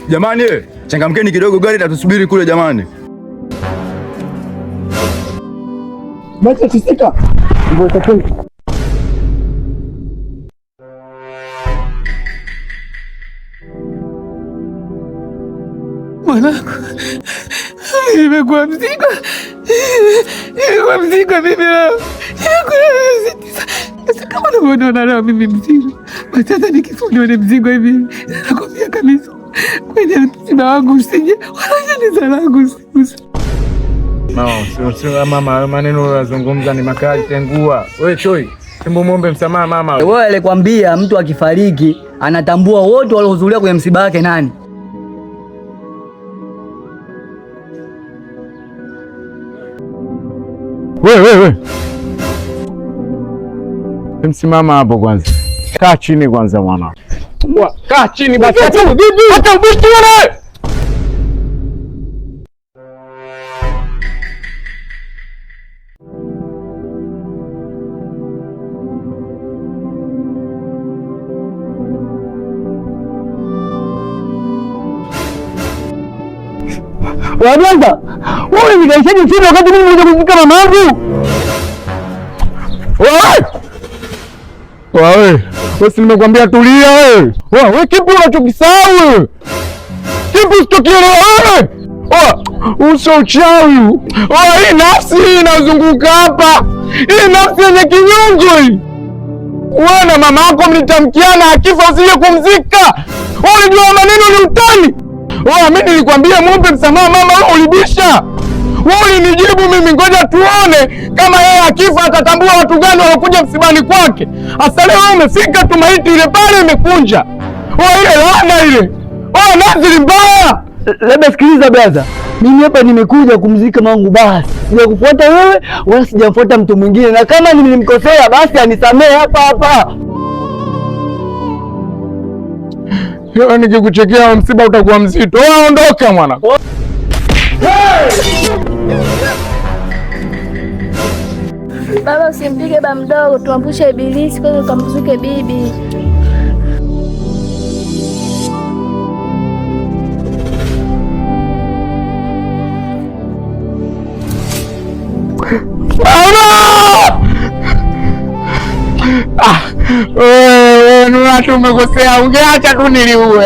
Jamani, changamkeni kidogo, gari natusubiri kule jamani. Macho tisika. Mwanangu, nimekuwa mzigo mimi leo. Kama unavyoona leo mimi mzigo, sasa nikifunione mzigo hivi, nakwambia kabisa kwenye msiba wangu usije wala jina langu usije. Mama, maneno unazungumza ni makali tengua. Wewe Choi, hebu muombe msamaha mama. Wewe alikwambia mtu akifariki anatambua wote waliohudhuria kwenye msiba wake nani? Wewe. Msimama hapo kwanza. Kaa chini kwanza mwana. Kaa chini basi. Hata ubishi wewe. Wajanga, wewe nikaishaje chini wakati mimi nimekuja kuzika mamangu? Wewe, si nimekwambia tulia wewe. Wewe kipi unachokisahau wewe? Kipi usichokielewa wewe? Uso uchawi. Hii nafsi inazunguka hapa. Hii nafsi yenye kinyongo hii. Wewe na mama yako mlitamkiana akifa usije kumzika. Ulijua maneno ni utani. Mimi nilikwambia muombe msamaha mama, wewe ulibisha. Wewe ulinijibu mimi, ngoja tuone kama yeye akifa atatambua watu gani walokuja msibani kwake. Asa leo umefika tu maiti ile pale imekunja. Ile laana ile. Nazili mbaya. Labda sikiliza brother. Mimi hapa nimekuja kumzika mangu basi. Sijakufuata wewe wala sijamfuata mtu mwingine, na kama nilimkosea basi anisamehe hapa. Nikikuchekea msiba utakuwa mzito. Ondoka mwana. Baba, usimpige ba mdogo, tuampushe ibilisi kwanza tukamzuke bibi. Wewe umekosea, ungeacha tu niliue.